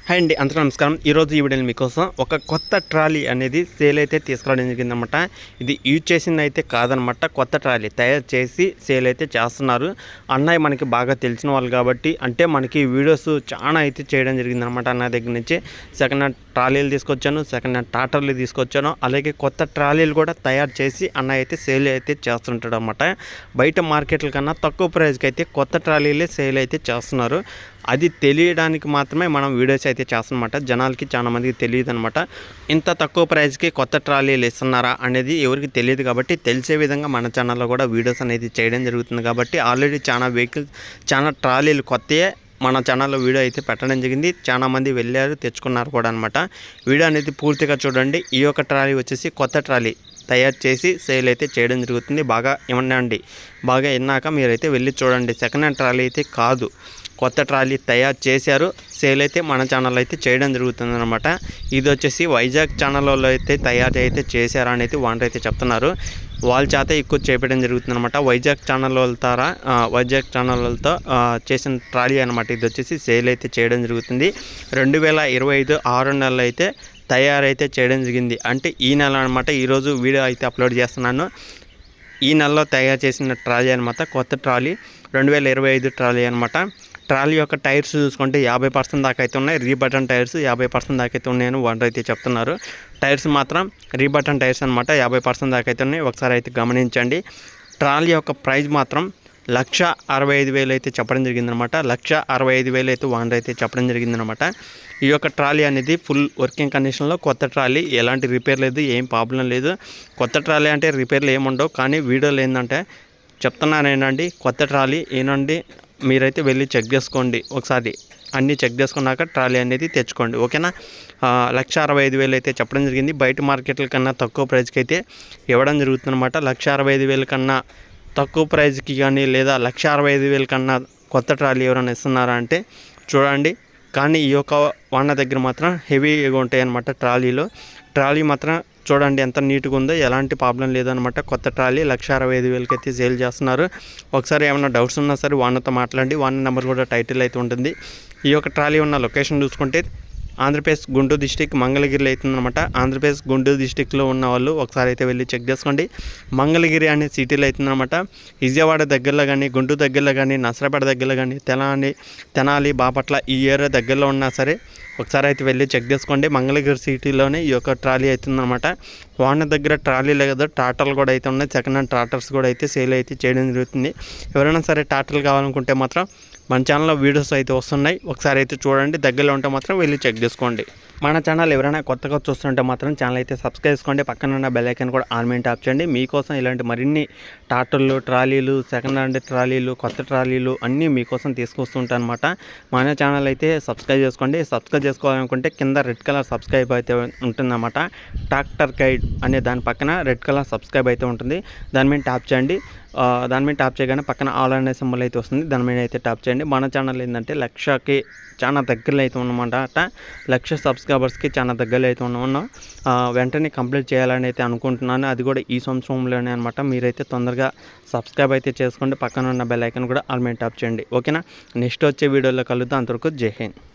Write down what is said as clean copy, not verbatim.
Hi అండి, అందరికీ నమస్కారం. ఈరోజు ఈ వీడియోని మీకోసం ఒక కొత్త ట్రాలీ అనేది సేల్ అయితే తీసుకురావడం జరిగిందన్నమాట. ఇది యూజ్ చేసింది అయితే కాదనమాట, కొత్త ట్రాలీ తయారు చేసి సేల్ అయితే చేస్తున్నారు. అన్నయ్య మనకి బాగా తెలిసిన వాళ్ళు కాబట్టి, అంటే మనకి వీడియోస్ చాలా అయితే చేయడం జరిగిందనమాట. అన్నయ్య దగ్గర నుంచి సెకండ్ హ్యాండ్ ట్రాలీలు తీసుకొచ్చాను, సెకండ్ హ్యాండ్ టాటర్లు తీసుకొచ్చాను, అలాగే కొత్త ట్రాలీలు కూడా తయారు చేసి అన్నయ్య అయితే సేల్ అయితే చేస్తుంటాడు అనమాట. బయట మార్కెట్ల కన్నా తక్కువ ప్రైస్కి అయితే కొత్త ట్రాలీలే సేల్ అయితే చేస్తున్నారు. అది తెలియడానికి మాత్రమే మనం వీడియోస్ అయితే చేస్తామన్నమాట. జనాలకి చాలా మందికి తెలియదు అనమాట. ఇంత తక్కువ ప్రైస్కి కొత్త ట్రాలీలు ఇస్తున్నారా అనేది ఎవరికి తెలియదు కాబట్టి, తెలిసే విధంగా మన ఛానల్లో కూడా వీడియోస్ అనేది చేయడం జరుగుతుంది. కాబట్టి ఆల్రెడీ చాలా వెహికల్స్, చాలా ట్రాలీలు కొత్తయే మన ఛానల్లో వీడియో అయితే పెట్టడం జరిగింది. చాలామంది వెళ్ళారు, తెచ్చుకున్నారు కూడా అనమాట. వీడియో అనేది పూర్తిగా చూడండి. ఈ యొక్క ట్రాలీ వచ్చేసి కొత్త ట్రాలీ తయారు చేసి సేల్ అయితే చేయడం జరుగుతుంది. బాగా ఇవ్వండి, బాగా విన్నాక మీరైతే వెళ్ళి చూడండి. సెకండ్ హ్యాండ్ ట్రాలీ అయితే కాదు, కొత్త ట్రాలీ తయారు చేశారు, సేల్ అయితే మన ఛానల్ అయితే చేయడం జరుగుతుంది అనమాట. ఇది వచ్చేసి వైజాగ్ ఛానల్లో అయితే తయారు అయితే చేశారని అయితే వాళ్ళు అయితే చెప్తున్నారు. వాళ్ళ చేత ఎక్కువ చేపడం జరుగుతుంది అనమాట. వైజాగ్ ఛానల్ వెళ్తారా, వైజాగ్ ఛానల్తో చేసిన ట్రాలీ అనమాట. ఇది వచ్చేసి సేల్ అయితే చేయడం జరుగుతుంది. 2025 6 నెలలు అయితే తయారైతే చేయడం జరిగింది. అంటే ఈ నెల అనమాట. ఈరోజు వీడియో అయితే అప్లోడ్ చేస్తున్నాను. ఈ నెలలో తయారు చేసిన ట్రాలీ అనమాట, కొత్త ట్రాలీ 2025 ట్రాలీ అనమాట. ట్రాలీ యొక్క టైర్స్ చూసుకుంటే 50% దాకా అయితే ఉన్నాయి. రీబటన్ టైర్స్ 50% దాకా అయితే ఉన్నాయని వాళ్ళు అయితే చెప్తున్నారు. టైర్స్ మాత్రం రీబటన్ టైర్స్ అనమాట, 50% దాకా అయితే ఉన్నాయి. ఒకసారి అయితే గమనించండి. ట్రాలీ యొక్క ప్రైస్ మాత్రం 1,65,000 అయితే చెప్పడం జరిగిందనమాట. 1,65,000 అయితే వాళ్ళు అయితే చెప్పడం జరిగిందనమాట. ఈ యొక్క ట్రాలీ అనేది ఫుల్ వర్కింగ్ కండిషన్లో కొత్త ట్రాలీ, ఎలాంటి రిపేర్ లేదు, ఏం ప్రాబ్లం లేదు. కొత్త ట్రాలీ అంటే రిపేర్లు ఏముండవు. కానీ వీడియోలు ఏంటంటే చెప్తున్నాను ఏంటండి, కొత్త ట్రాలీ ఏనండి, మీరైతే వెళ్ళి చెక్ చేసుకోండి. ఒకసారి అన్నీ చెక్ చేసుకున్నాక ట్రాలీ అనేది తెచ్చుకోండి, ఓకేనా. 1,65,000 అయితే చెప్పడం జరిగింది. బయట మార్కెట్ల కన్నా తక్కువ ప్రైస్కి అయితే ఇవ్వడం జరుగుతుందన్నమాట. 1,65,000 కన్నా తక్కువ ప్రైస్కి కానీ, లేదా 1,65,000 కన్నా కొత్త ట్రాలీ ఎవరైనా ఇస్తున్నారా అంటే చూడండి. కానీ ఈ యొక్క వాన దగ్గర మాత్రం హెవీగా ఉంటాయి అన్నమాట. ట్రాలీ మాత్రం చూడండి ఎంత నీట్గా ఉందో, ఎలాంటి ప్రాబ్లం లేదనమాట. కొత్త ట్రాలీ 1,65,000 అయితే సేల్ చేస్తున్నారు. ఒకసారి ఏమైనా డౌట్స్ ఉన్నా సరే వానతో మాట్లాడండి. వాన నెంబర్ కూడా టైటిల్ అయితే ఉంటుంది. ఈ యొక్క ట్రాలీ ఉన్న లొకేషన్ చూసుకుంటే ఆంధ్రప్రదేశ్ గుంటూరు డిస్టిక్ మంగళగిరిలో అవుతుందన్నమాట. ఆంధ్రప్రదేశ్ గుంటూరు డిస్టిక్లో ఉన్న వాళ్ళు ఒకసారి అయితే వెళ్ళి చెక్ చేసుకోండి. మంగళగిరి అనే సిటీలో అవుతుందన్నమాట. విజయవాడ దగ్గరలో కానీ, గుంటూరు దగ్గరలో కానీ, నసరాపేట దగ్గరలో కానీ, తెనాలి, బాపట్ల ఈ ఏరియా దగ్గరలో ఉన్నా సరే ఒకసారి అయితే వెళ్ళి చెక్ చేసుకోండి. మంగళగిరి సిటీలోనే ఈ యొక్క ట్రాలీ అవుతుందన్నమాట. వాన దగ్గర ట్రాలీలే కదా, టాటర్లు కూడా అయితే ఉన్నాయి. సెకండ్ హ్యాండ్ టాటర్స్ కూడా అయితే సేల్ అయితే చేయడం జరుగుతుంది. ఎవరైనా సరే టాటర్లు కావాలనుకుంటే మాత్రం మన ఛానల్లో వీడియోస్ అయితే వస్తున్నాయి. ఒకసారి అయితే చూడండి. దగ్గరలో ఉంటే మాత్రం వెళ్ళి చెక్ చేసుకోండి. మన ఛానల్ ఎవరైనా కొత్తగా చూస్తుంటే మాత్రం ఛానల్ అయితే సబ్స్క్రైబ్ చేసుకోండి. పక్కన ఉన్న బెల్ ఐకాన్ కూడా ఆన్ మీద ట్యాప్ చేయండి. మీకోసం ఇలాంటి మరిన్ని టాటర్లు, ట్రాలీలు, సెకండ్ హ్యాండ్ ట్రాలీలు, కొత్త ట్రాలీలు అన్నీ మీకోసం తీసుకొస్తుంటాను అనమాట. మన ఛానల్ అయితే సబ్స్క్రైబ్ చేసుకోండి. సబ్స్క్రైబ్ చేసుకోవాలనుకుంటే కింద రెడ్ కలర్ సబ్స్క్రైబ్ అయితే ఉంటుందన్నమాట. ట్రాక్టర్ గైడ్ అనే దాని పక్కన రెడ్ కలర్ సబ్స్క్రైబ్ అయితే ఉంటుంది. దాని మీద ట్యాప్ చేయండి. దాని మీద ట్యాప్ చేయగానే పక్కన ఆల్ అనే సింబల్ అయితే వస్తుంది. దాని మీద అయితే ట్యాప్ చేయండి. మన ఛానల్ ఏంటంటే 1,00,000కి చాలా దగ్గరలో అయితే ఉన్నమాట. 1,00,000 సబ్స్క్రైబర్స్కి చాలా దగ్గరలో అయితే ఉన్నాం. వెంటనే కంప్లీట్ చేయాలని అయితే అనుకుంటున్నాను. అది కూడా ఈ సంవత్సరంలోనే అనమాట. మీరైతే తొందరగా సబ్స్క్రైబ్ అయితే చేసుకోండి. పక్కన ఉన్న బెల్ ఐకాన్ కూడా ఆల్ మీద ట్యాప్ చేయండి, ఓకేనా. నెక్స్ట్ వచ్చే వీడియోలో కలుద్దాం. అంతవరకు జై హింద్.